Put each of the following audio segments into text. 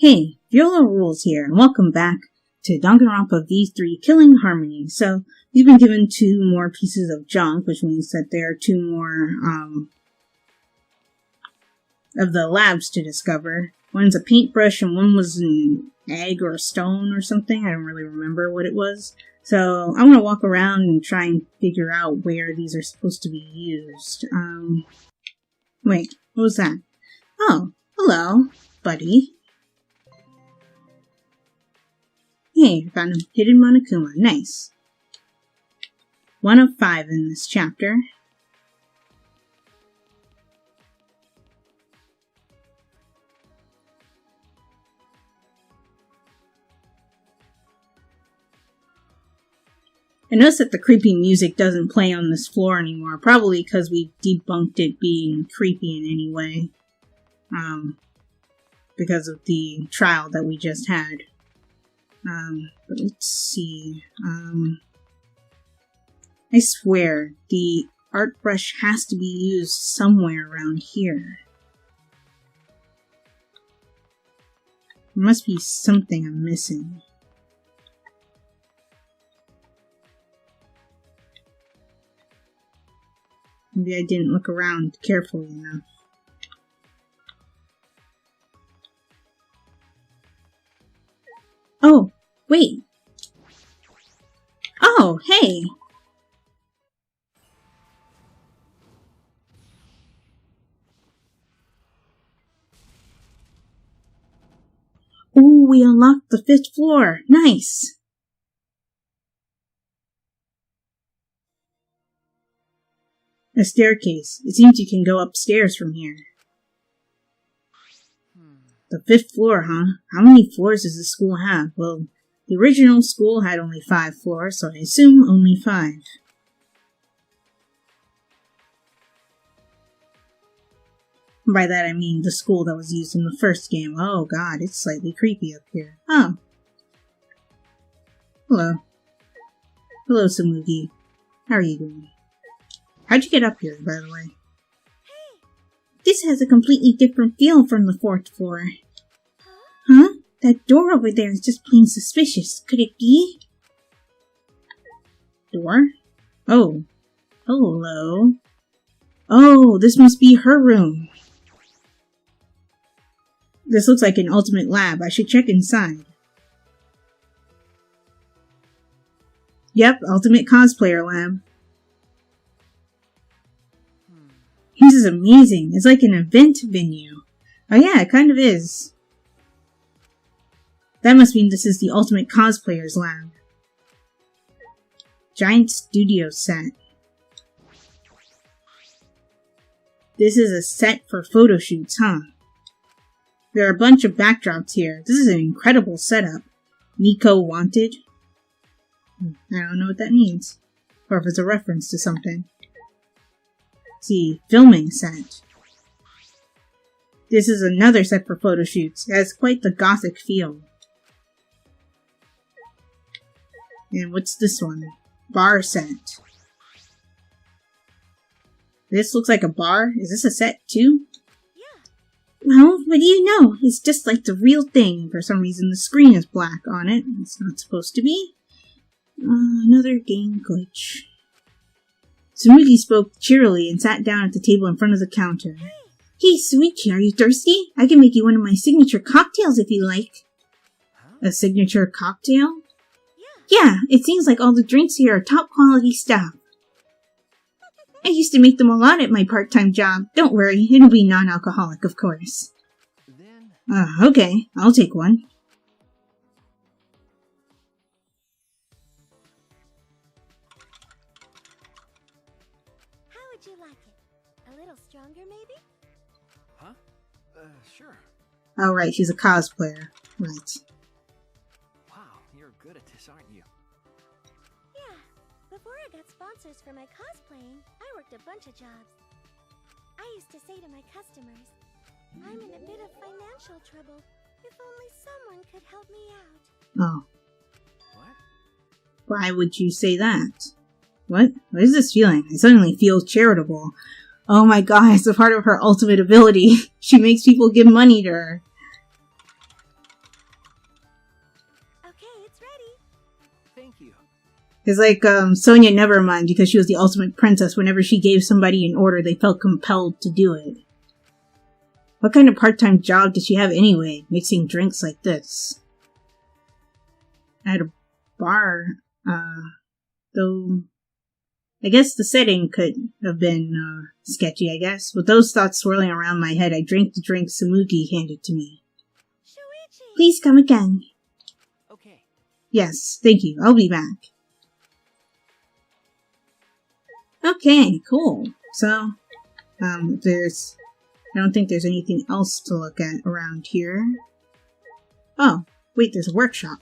Hey, Viola Rules here, and welcome back to Danganronpa V3 Killing Harmony. So, we've been given 2 more pieces of junk, which means that there are 2 more, of the labs to discover. One's a paintbrush, and one was an egg or a stone or something. I don't really remember what it was. So, I'm gonna walk around and try and figure out where these are supposed to be used. Wait, what was that? Oh, hello, buddy. Hey, I found a hidden Monokuma. Nice. 1 of 5 in this chapter. I noticed that the creepy music doesn't play on this floor anymore, probably because we debunked it being creepy in any way. Because of the trial that we just had. But let's see. I swear, the art brush has to be used somewhere around here. There must be something I'm missing. Maybe I didn't look around carefully enough. Oh, wait. Oh, hey. Ooh, we unlocked the 5th floor. Nice. A staircase. It seems you can go upstairs from here. The 5th floor, huh? How many floors does the school have? Well, the original school had only 5 floors, so I assume only 5. By that I mean the school that was used in the first game. Oh god, it's slightly creepy up here. Oh. Hello. Hello, Samugi. How are you doing? How'd you get up here, by the way? This has a completely different feel from the 4th floor. Huh? That door over there is just plain suspicious. Could it be? Door? Oh. Hello. Oh, this must be her room. This looks like an ultimate lab. I should check inside. Yep, ultimate cosplayer lab. This is amazing. It's like an event venue. Oh yeah, it kind of is. That must mean this is the ultimate cosplayer's lab. Giant studio set. This is a set for photo shoots, huh? There are a bunch of backdrops here. This is an incredible setup. Nico wanted? I don't know what that means. Or if it's a reference to something. See, filming set. This is another set for photo shoots. It has quite the gothic feel. And what's this one? Bar set. This looks like a bar. Is this a set too? Yeah. Well, what do you know? It's just like the real thing. For some reason the screen is black on it. It's not supposed to be. Another game glitch. Samugi spoke cheerily and sat down at the table in front of the counter. Hey, Suichi, are you thirsty? I can make you one of my signature cocktails if you like. A signature cocktail? Yeah, it seems like all the drinks here are top quality stuff. I used to make them a lot at my part-time job. Don't worry, it'll be non-alcoholic, of course. Okay, I'll take one. You like it? A little stronger, maybe? Huh? Sure. Oh, right, she's a cosplayer. Right. Wow, you're good at this, aren't you? Yeah. Before I got sponsors for my cosplaying, I worked a bunch of jobs. I used to say to my customers, I'm in a bit of financial trouble. If only someone could help me out. Oh. What? Why would you say that? What? What is this feeling? I suddenly feel charitable. Oh my god, it's a part of her ultimate ability. She makes people give money to her. Okay, it's ready. Thank you. It's like Sonia Nevermind, because she was the ultimate princess. Whenever she gave somebody an order, they felt compelled to do it. What kind of part-time job did she have anyway, mixing drinks like this? At a bar, though I guess the setting could have been sketchy, I guess. With those thoughts swirling around my head, I drank the drink Samugi handed to me. Shuichi! Please come again. Okay. Yes, thank you. I'll be back. Okay, cool. So, I don't think there's anything else to look at around here. Oh, wait, there's a workshop.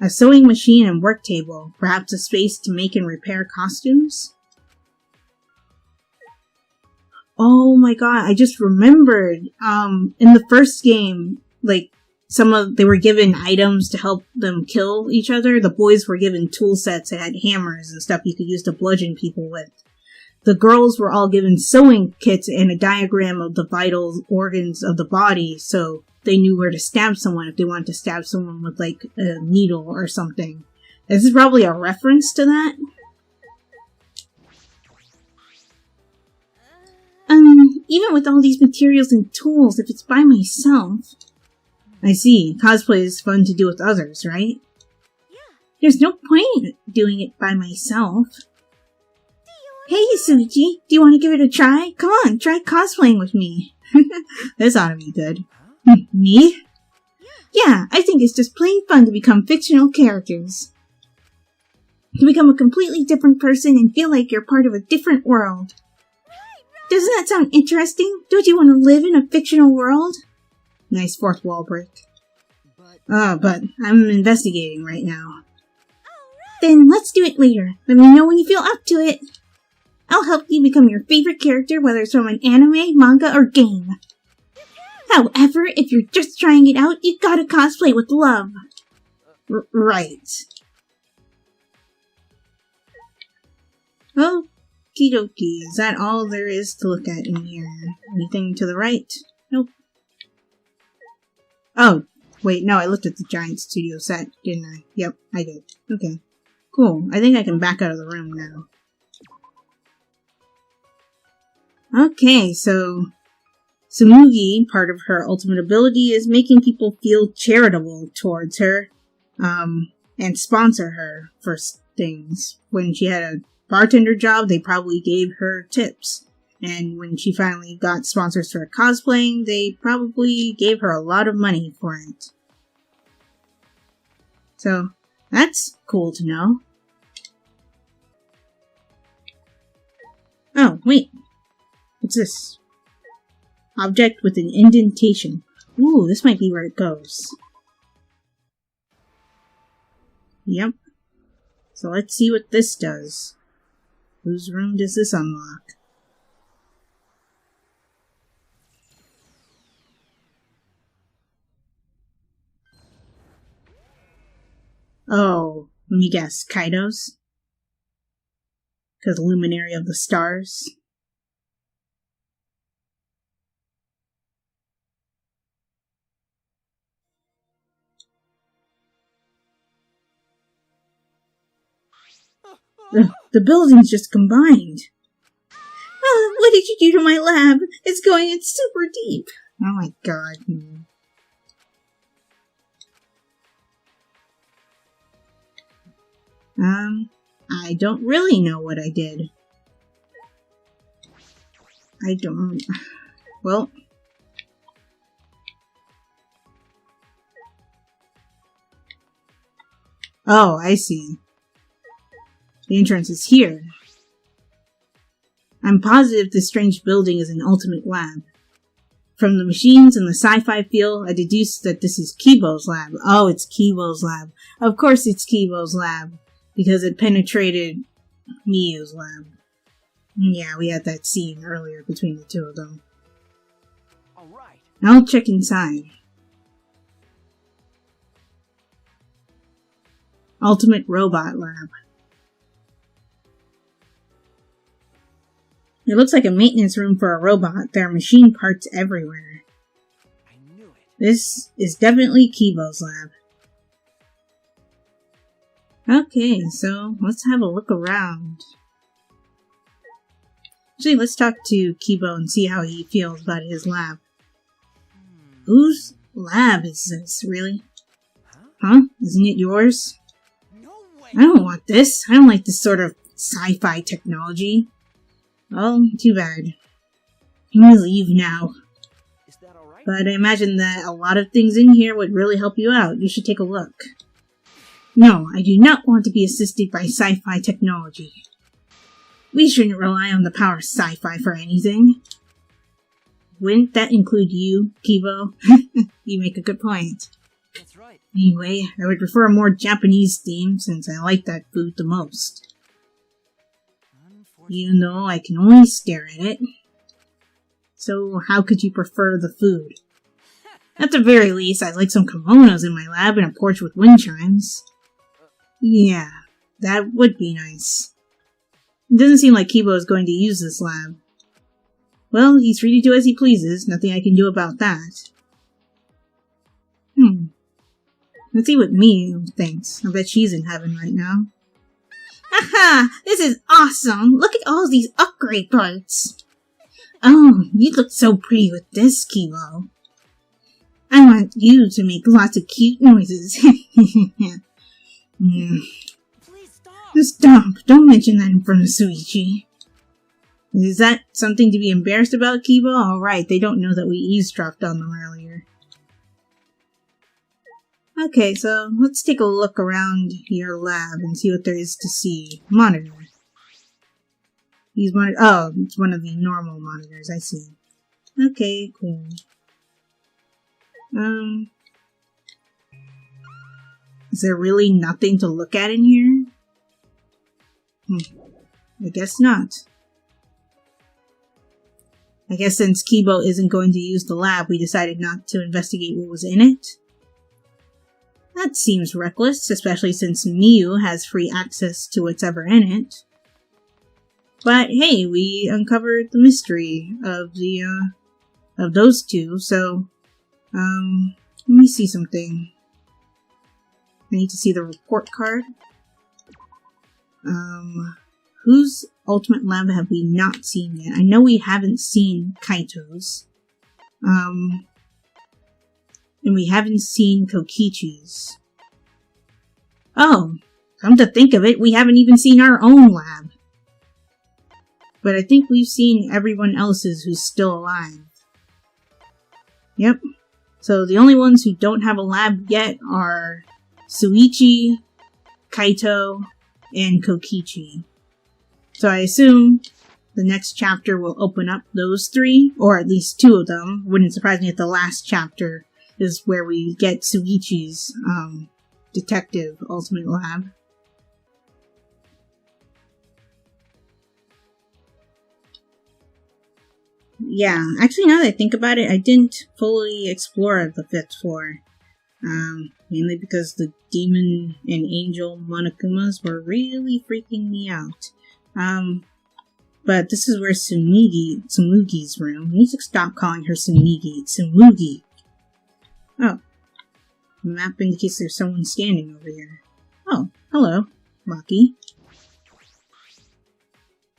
A sewing machine and work table. Perhaps a space to make and repair costumes? Oh my god, I just remembered, in the first game, like, they were given items to help them kill each other. The boys were given tool sets that had hammers and stuff you could use to bludgeon people with. The girls were all given sewing kits and a diagram of the vital organs of the body, so they knew where to stab someone if they wanted to stab someone with, like, a needle or something. This is probably a reference to that. Even with all these materials and tools, if it's by myself... I see. Cosplay is fun to do with others, right? Yeah. There's no point doing it by myself. Hey, Suji, do you want to give it a try? Come on, try cosplaying with me. This ought to be good. Huh? Me? Yeah, I think it's just plain fun to become fictional characters. To become a completely different person and feel like you're part of a different world. Doesn't that sound interesting? Don't you want to live in a fictional world? Nice fourth wall break. But I'm investigating right now. Then let's do it later. Let me know when you feel up to it. I'll help you become your favorite character, whether it's from an anime, manga, or game. However, if you're just trying it out, you gotta cosplay with love. Right. Okie dokie. Is that all there is to look at in here? Anything to the right? Nope. Oh, wait, no, I looked at the Giant Studio set, didn't I? Yep, I did. Okay. Cool. I think I can back out of the room now. Okay, so Samugi, part of her ultimate ability, is making people feel charitable towards her, and sponsor her for things. When she had a bartender job, they probably gave her tips. And when she finally got sponsors for cosplaying, they probably gave her a lot of money for it. So, that's cool to know. Oh, wait. What's this? Object with an indentation. Ooh, this might be where it goes. Yep. So let's see what this does. Whose room does this unlock? Oh, let me guess, Kaido's? Because Luminary of the Stars? The buildings just combined. What did you do to my lab? It's going in super deep. Oh my god. I don't really know what I did. Well. Oh, I see. The entrance is here. I'm positive this strange building is an ultimate lab. From the machines and the sci-fi feel, I deduce that this is Kibo's lab. Oh, it's Kibo's lab. Of course it's Kibo's lab. Because it penetrated Miyu's lab. Yeah, we had that scene earlier between the two of them. Alright. I'll check inside. Ultimate Robot Lab. It looks like a maintenance room for a robot. There are machine parts everywhere. I knew it. This is definitely Kibo's lab. Okay, so let's have a look around. Actually, let's talk to Kibo and see how he feels about his lab. Whose lab is this, really? Huh? Isn't it yours? I don't want this. I don't like this sort of sci-fi technology. Well, too bad. I'm gonna leave now. But I imagine that a lot of things in here would really help you out. You should take a look. No, I do not want to be assisted by sci-fi technology. We shouldn't rely on the power of sci-fi for anything. Wouldn't that include you, Kibo? You make a good point. That's right. Anyway, I would prefer a more Japanese theme since I like that food the most. Even though I can only stare at it. So how could you prefer the food? At the very least, I'd like some kimonos in my lab and a porch with wind chimes. Yeah, that would be nice. It doesn't seem like Kibo is going to use this lab. Well, he's free to do as he pleases. Nothing I can do about that. Let's see what Miu thinks. I bet she's in heaven right now. Haha! This is awesome! Look at all these upgrade parts! Oh, you look so pretty with this, Kibo. I want you to make lots of cute noises. Please stop. Stop! Don't mention that in front of Suichi. Is that something to be embarrassed about, Kibo? Alright, they don't know that we eavesdropped on them earlier. Okay, so let's take a look around your lab and see what there is to see. Monitor. Oh, it's one of the normal monitors, I see. Okay, cool. Is there really nothing to look at in here? I guess not. I guess since Kibo isn't going to use the lab, we decided not to investigate what was in it. That seems reckless, especially since Miu has free access to whatever in it. But hey, we uncovered the mystery of of those two, so, let me see something. I need to see the report card. Whose ultimate lab have we not seen yet? I know we haven't seen Kaito's. And we haven't seen Kokichi's. Oh, come to think of it, we haven't even seen our own lab. But I think we've seen everyone else's who's still alive. Yep. So the only ones who don't have a lab yet are Suichi, Kaito, and Kokichi. So I assume the next chapter will open up those three, or at least two of them. Wouldn't surprise me if the last chapter is where we get Suichi's detective ultimate lab. Yeah, actually now that I think about it, I didn't fully explore the 5th floor. Mainly because the demon and angel Monokumas were really freaking me out. But this is where Tsumugi's room. I need to stop calling her Tsumugi. Tsumugi. Oh. The map indicates there's someone standing over here. Oh, hello, Maki.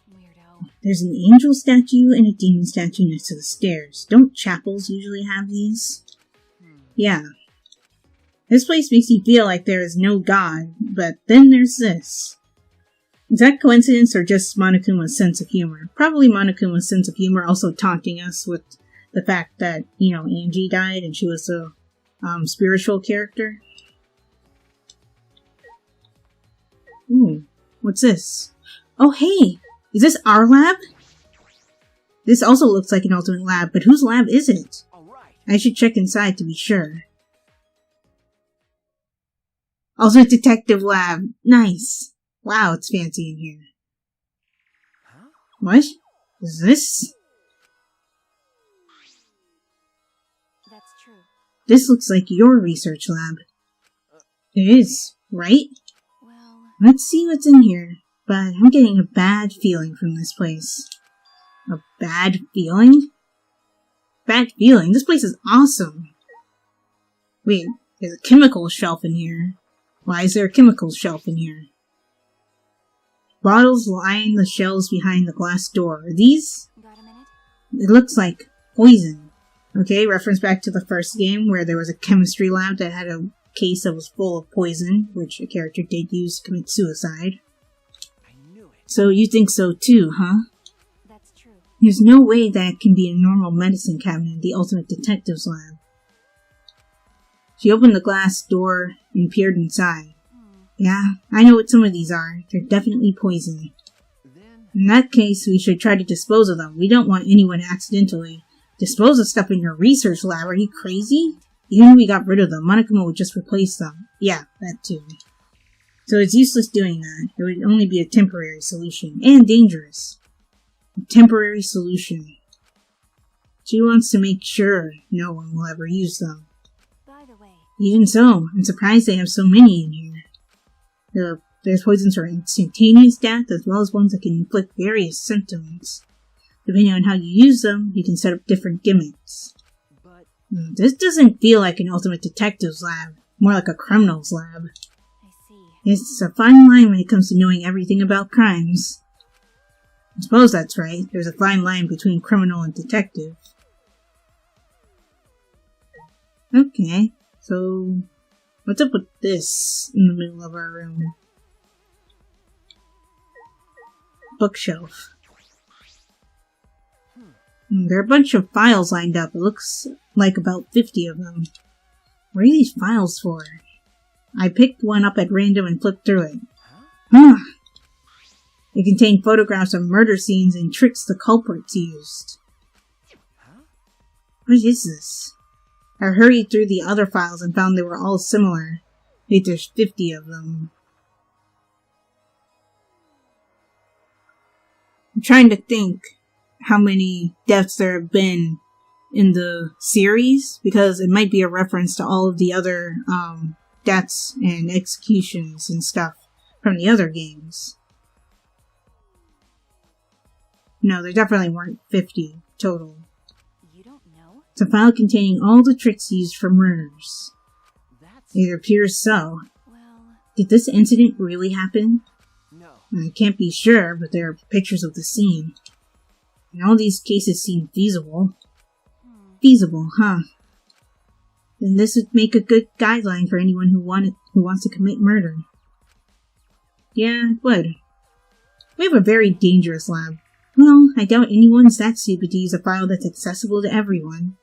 Weirdo. There's an angel statue and a demon statue next to the stairs. Don't chapels usually have these? Yeah. This place makes you feel like there is no god, but then there's this. Is that coincidence or just Monokuma's sense of humor? Probably Monokuma's sense of humor also taunting us with the fact that, you know, Angie died and she was a spiritual character. Ooh, what's this? Oh hey, is this our lab? This also looks like an ultimate lab, but whose lab is it? Alright. I should check inside to be sure. Ultimate Detective Lab. Nice. Wow, it's fancy in here. Huh? What? Is this? That's true. This looks like your research lab. It is, right? Well, Let's see what's in here. But I'm getting a bad feeling from this place. A bad feeling? Bad feeling? This place is awesome. Wait, there's a chemical shelf in here. Why is there a chemicals shelf in here? Bottles line the shelves behind the glass door. Are these? Got a minute? It looks like poison. Okay, reference back to the first game where there was a chemistry lab that had a case that was full of poison, which a character did use to commit suicide. I knew it. So you think so too, huh? That's true. There's no way that can be a normal medicine cabinet in the Ultimate Detective's lab. She opened the glass door and peered inside. Yeah, I know what some of these are. They're definitely poison. Then In that case, we should try to dispose of them. We don't want anyone to accidentally dispose of stuff in your research lab. Are you crazy? Even if we got rid of them, Monokuma would just replace them. Yeah, that too. So it's useless doing that. It would only be a temporary solution. And dangerous. A temporary solution. She wants to make sure no one will ever use them. By the way, Even so, I'm surprised they have so many in here. There's poisons for instantaneous death, as well as ones that can inflict various symptoms. Depending on how you use them, you can set up different gimmicks. but This doesn't feel like an Ultimate Detective's lab, more like a criminal's lab. I see. It's a fine line when it comes to knowing everything about crimes. I suppose that's right, there's a fine line between criminal and detective. Okay, so what's up with this in the middle of our room? Bookshelf. There are a bunch of files lined up. It looks like about 50 of them. What are these files for? I picked one up at random and flipped through it. Huh. They contain photographs of murder scenes and tricks the culprits used. What is this? I hurried through the other files and found they were all similar. Wait, there's 50 of them. I'm trying to think how many deaths there have been in the series, because it might be a reference to all of the other deaths and executions and stuff from the other games. No, there definitely weren't 50 total. You don't know? It's a file containing all the tricks used for murders. that's It appears so. Well, Did this incident really happen? no. I can't be sure, but there are pictures of the scene. And all these cases seem feasible. Feasible, huh? Then this would make a good guideline for anyone who wants to commit murder. Yeah, it would. We have a very dangerous lab. Well, I doubt anyone's that stupid to use a file that's accessible to everyone.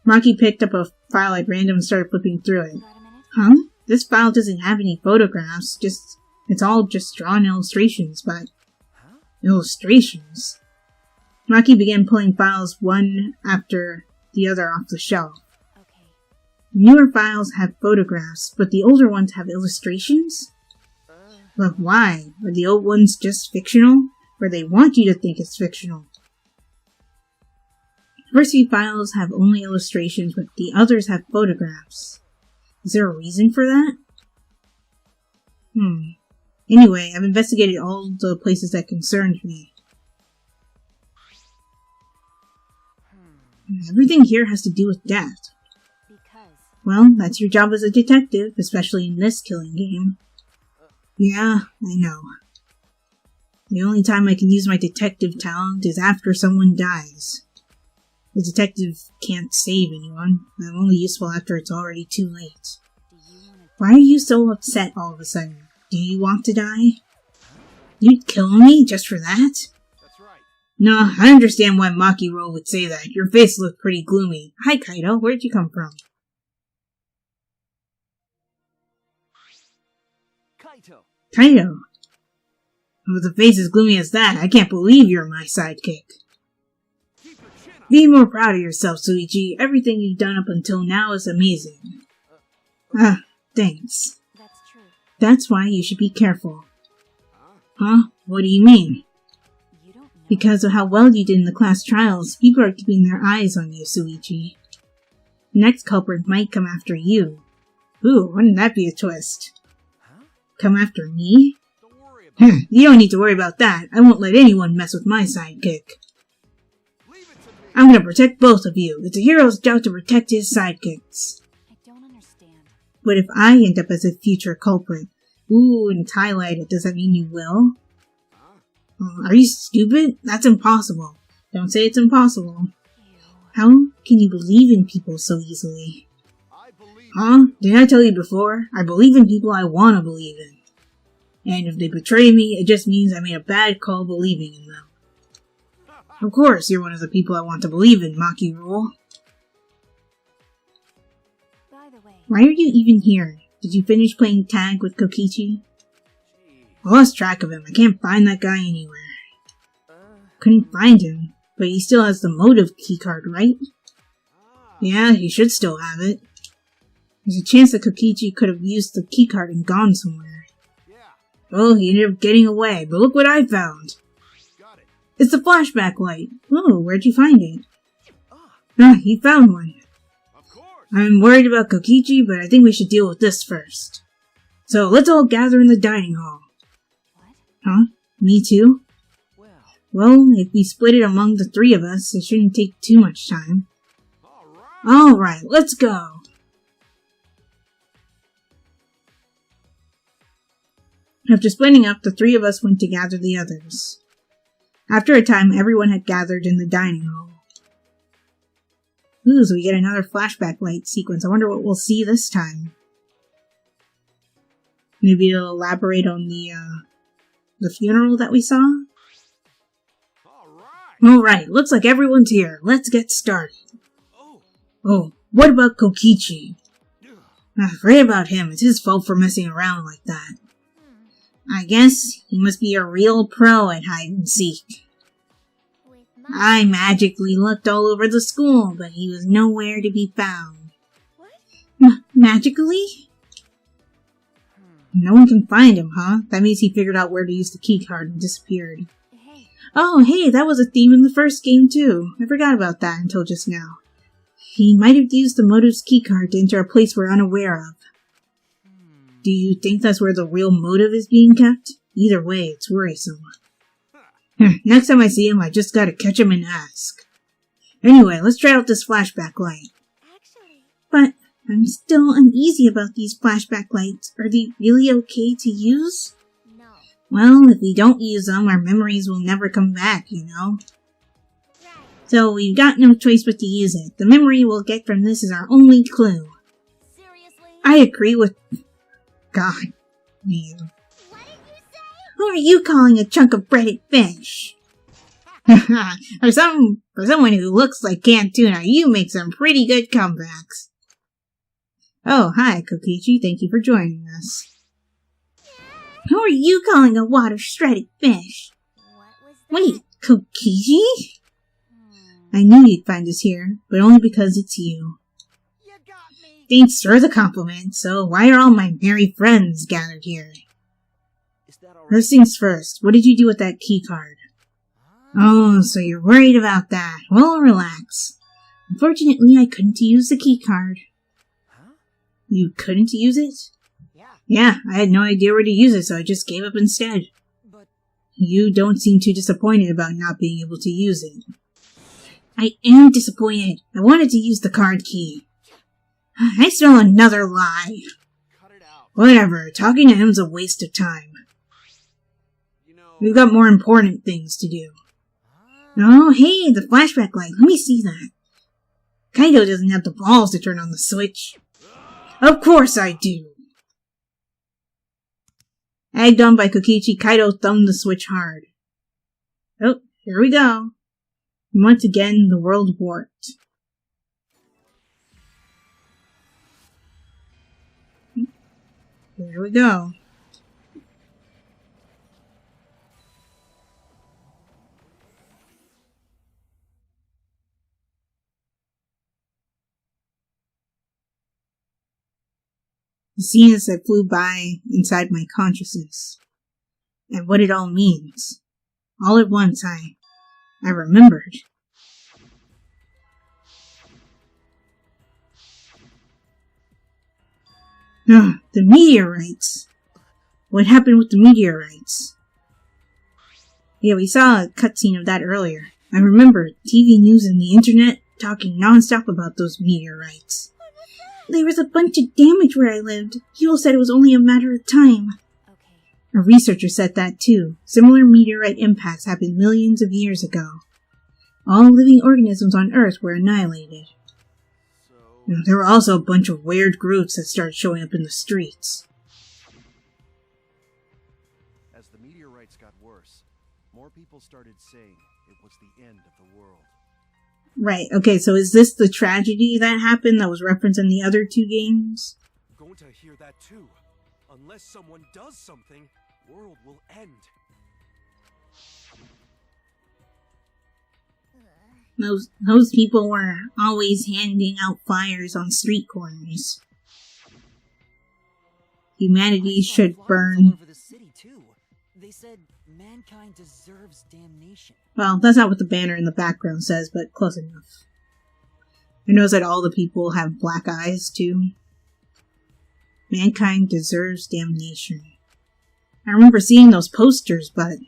Maki picked up a file at random and started flipping through it. got a minute? Huh? This file doesn't have any photographs, it's all just drawn illustrations, but... Illustrations? Maki began pulling files one after the other off the shelf. Okay. Newer files have photographs, but the older ones have illustrations? But why? Are the old ones just fictional? Or they want you to think it's fictional? The first few files have only illustrations, but the others have photographs. Is there a reason for that? Anyway, I've investigated all the places that concerned me. Everything here has to do with death. Because Well, that's your job as a detective, especially in this killing game. Yeah, I know. The only time I can use my detective talent is after someone dies. The detective can't save anyone. I'm only useful after it's already too late. do you want to? Why are you so upset all of a sudden? Do you want to die? You'd kill me just for that? That's right. No, I understand why Makiro would say that. Your face looked pretty gloomy. Hi, Kaito. Where'd you come from? Kaito. Kaito. With a face as gloomy as that, I can't believe you're my sidekick. Keep your chin up. Be more proud of yourself, Suichi. Everything you've done up until now is amazing. Thanks. That's true. That's why you should be careful. Huh? Huh? What do you mean? You don't know. Because of how well you did in the class trials, people are keeping their eyes on you, Suichi. The next culprit might come after you. Ooh, wouldn't that be a twist? Huh? Come after me? Don't worry about it. You don't need to worry about that. I won't let anyone mess with my sidekick. Leave it to me. I'm gonna protect both of you. It's a hero's job to protect his sidekicks. I don't understand. What if I end up as a future culprit? Ooh, and highlighted. Does that mean you will? Are you stupid? That's impossible. Don't say it's impossible. How can you believe in people so easily? Huh? Didn't I tell you before? I believe in people I want to believe in. And if they betray me, it just means I made a bad call believing in them. Of course, you're one of the people I want to believe in, Maki Rule. By the way, Why are you even here? Did you finish playing tag with Kokichi? I lost track of him. I can't find that guy anywhere. Couldn't find him, but he still has the motive keycard, right? Yeah, he should still have it. There's a chance that Kokichi could have used the keycard and gone somewhere. Well, he ended up getting away, but look what I found! It's the flashback light! Oh, where'd you find it? Ah, he found one. I'm worried about Kokichi, but I think we should deal with this first. So, let's all gather in the dining hall. what? Huh? Me too? Well, if we split it among the three of us, it shouldn't take too much time. Alright, let's go! After splitting up, the three of us went to gather the others. After a time, everyone had gathered in the dining hall. Ooh, so we get another flashback light sequence. I wonder what we'll see this time. Maybe it'll elaborate on the funeral that we saw? Alright, looks like everyone's here. Let's get started. Oh, what about Kokichi? Forget about him. It's his fault for messing around like that. I guess he must be a real pro at hide and seek. I magically looked all over the school, but he was nowhere to be found. What? Magically? No one can find him, huh? That means he figured out where to use the keycard and disappeared. Hey, Oh, hey, that was a theme in the first game, too. I forgot about that until just now. He might have used the motive's keycard to enter a place we're unaware of. Do you think that's where the real motive is being kept? Either way, it's worrisome. Next time I see him, I just gotta catch him and ask. Anyway, let's try out this flashback light. actually, But I'm still uneasy about these flashback lights. Are they really okay to use? no. Well, if we don't use them, our memories will never come back, you know? Right. So we've got no choice but to use it. The memory we'll get from this is our only clue. Seriously? I agree with... God. Man. What did you say? Who are you calling a chunk of breaded fish? for someone who looks like canned tuna, you make some pretty good comebacks. Oh, hi, Kokichi. Thank you for joining us. Who are you calling a water-shredded fish? What was that? Wait, Kokichi? I knew you'd find us here, but only because it's you. You got me. Thanks for the compliment, so why are all my merry friends gathered here? Is that all right? First things first, what did you do with that keycard? Oh, so you're worried about that. Well, relax. Unfortunately, I couldn't use the keycard. Huh? You couldn't use it? Yeah, Yeah, I had no idea where to use it, so I just gave up instead. but You don't seem too disappointed about not being able to use it. I am disappointed. I wanted to use the card key. I smell another lie. cut it out. Whatever, talking to him's a waste of time. You know. We've got more important things to do. Oh, hey, the flashback light. Let me see that. Kaido doesn't have the balls to turn on the switch. Of course I do. Egged on by Kokichi, Kaido thumbed the switch hard. Oh, here we go. Once again, the world warped. Here we go. The scenes that flew by inside my consciousness, and what it all means. All at once, I remembered. The meteorites. What happened with the meteorites? Yeah, we saw a cutscene of that earlier. I remember TV news and the internet talking non-stop about those meteorites. There was a bunch of damage where I lived. People said it was only a matter of time. Okay. A researcher said that too. Similar meteorite impacts happened millions of years ago. All living organisms on Earth were annihilated. There were also a bunch of weird groups that started showing up in the streets. As the meteorites got worse, more people started saying it was the end of the world. Right, okay, so is this the tragedy that happened that was referenced in the other two games? I'm going to hear that too. Unless someone does something, world will end. Those people were always handing out flyers on street corners. Humanity should burn. All over the city too. They said mankind deserves damnation. Well, that's not what the banner in the background says, but close enough. I notice that all the people have black eyes too. Mankind deserves damnation. I remember seeing those posters, but...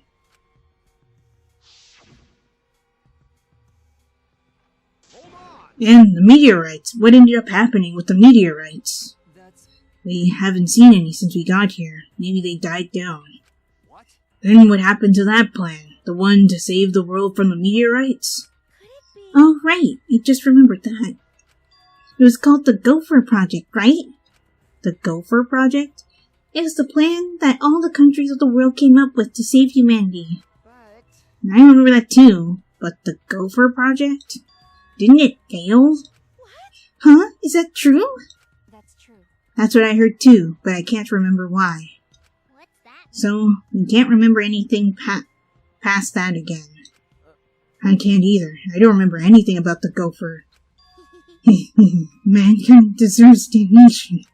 And the meteorites. What ended up happening with the meteorites? We haven't seen any since we got here. Maybe they died down. What? Then what happened to that plan? The one to save the world from the meteorites? Could it be? Oh, right. I just remembered that. It was called the Gopher Project, right? The Gopher Project? It was the plan that all the countries of the world came up with to save humanity. But I remember that too. But the Gopher Project? Didn't it fail? What? Huh? Is that true? That's true. That's what I heard too, but I can't remember why. What's that? So, you can't remember anything past that again. I can't either. I don't remember anything about the Gopher. Mankind deserves damnation.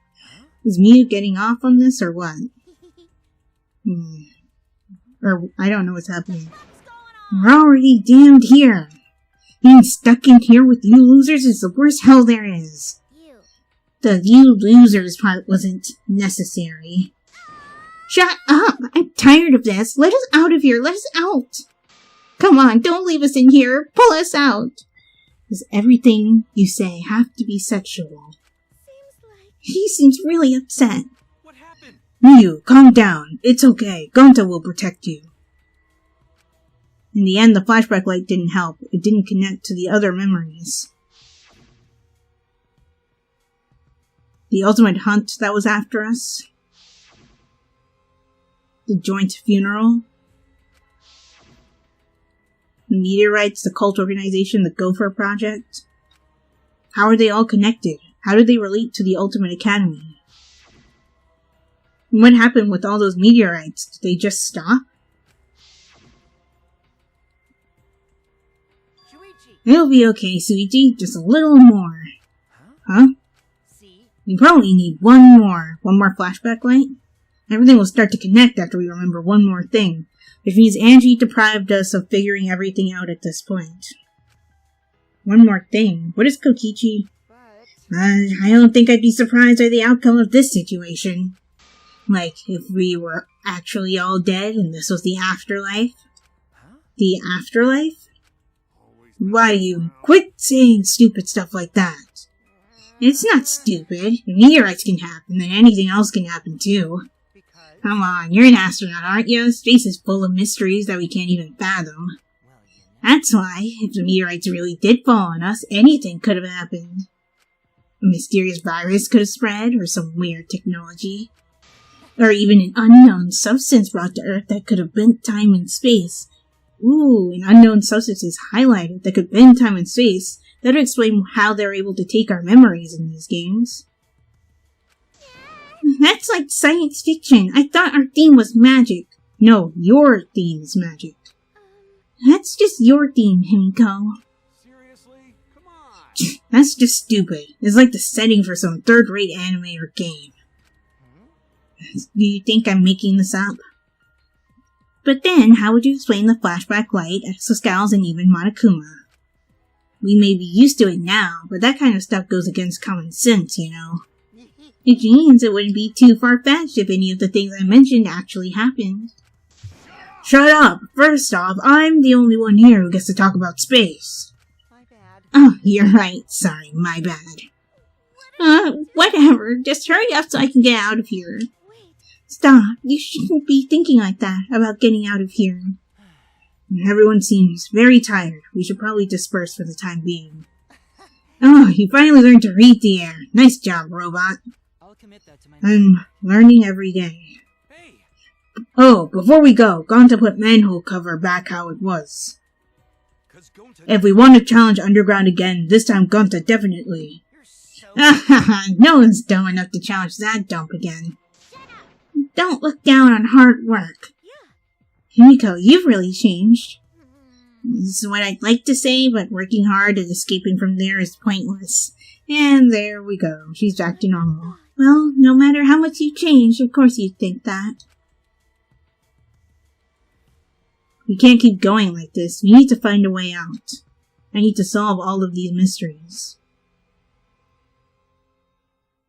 Is Mew getting off on this or what? Or, I don't know what's happening. We're already damned here. Being stuck in here with you losers is the worst hell there is. You. The you losers part wasn't necessary. Shut up! I'm tired of this. Let us out of here. Let us out. Come on, don't leave us in here. Pull us out. Does everything you say have to be sexual? Seems like... He seems really upset. what happened? Mew, calm down. It's okay. Gonta will protect you. In the end, the flashback light didn't help. It didn't connect to the other memories. The ultimate hunt that was after us. The joint funeral. The meteorites, the cult organization, the Gopher Project. How are they all connected? How do they relate to the Ultimate Academy? And what happened with all those meteorites? Did they just stop? It'll be okay, Suichi. Just a little more. Huh? See? We probably need one more. One more flashback light? Everything will start to connect after we remember one more thing. Which means Angie deprived us of figuring everything out at this point. One more thing. What is Kokichi? But I don't think I'd be surprised by the outcome of this situation. Like, if we were actually all dead and this was the afterlife? Huh? The afterlife? always Why you quit saying stupid stuff like that? It's not stupid. If meteorites can happen, then anything else can happen too. because Come on, you're an astronaut, aren't you? Space is full of mysteries that we can't even fathom. Well, That's why, if the meteorites really did fall on us, anything could have happened. A mysterious virus could have spread, or some weird technology. Or even an unknown substance brought to Earth that could have bent time and space. Ooh, an unknown substance is highlighted that could bend time and space. That would explain how they're able to take our memories in these games. That's like science fiction. I thought our theme was magic. No, your theme is magic. That's just your theme, Himiko. seriously, come on. That's just stupid. It's like the setting for some third-rate anime or game. Do you think I'm making this up? But then, how would you explain the flashback light, exoscales, and even Monokuma? We may be used to it now, but that kind of stuff goes against common sense, you know. Which means it wouldn't be too far-fetched if any of the things I mentioned actually happened. Shut up! First off, I'm the only one here who gets to talk about space. My bad. Oh, you're right. Sorry, my bad. What Whatever. Just hurry up so I can get out of here. Wait, Stop. You shouldn't be thinking like that about getting out of here. Everyone seems very tired. We should probably disperse for the time being. Oh, you finally learned to read the air. Nice job, robot. I'll commit that to my. I'm learning every day. Hey, Oh, before we go, going to put manhole cover back how it was. 'Cause Gonta If we want to challenge Underground again, this time Gunta definitely. you're so. No one's dumb enough to challenge that dump again. Don't look down on hard work. yeah. Himiko, you've really changed. Hmm. This is what I'd like to say, but working hard and escaping from there is pointless. And there we go. She's back to normal. Well, no matter how much you change, of course you'd think that. We can't keep going like this. We need to find a way out. I need to solve all of these mysteries.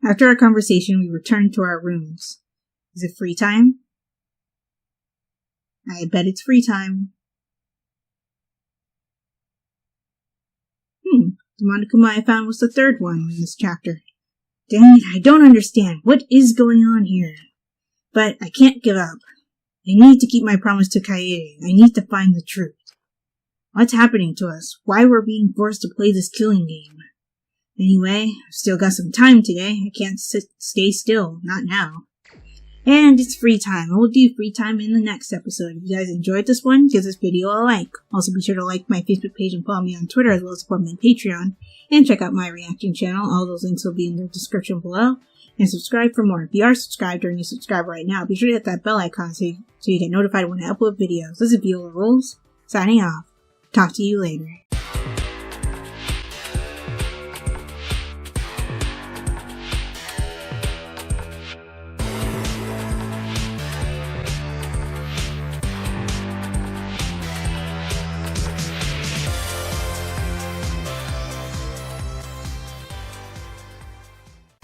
After our conversation, we returned to our rooms. Is it free time? I bet it's free time. The Monokuma I found was the third one in this chapter. Dang it, I don't understand. What is going on here? But I can't give up. I need to keep my promise to Kaede. I need to find the truth. What's happening to us? Why we're being forced to play this killing game? Anyway, I've still got some time today. I can't stay still. Not now. And it's free time. We'll do free time in the next episode. If you guys enjoyed this one, give this video a like. Also be sure to like my Facebook page and follow me on Twitter, as well as support me on Patreon. And check out my reaction channel. All those links will be in the description below. And subscribe for more. If you are subscribed or a new subscriber right now, be sure to hit that bell icon so you get notified when I upload videos. This is Viola Rules, signing off. Talk to you later.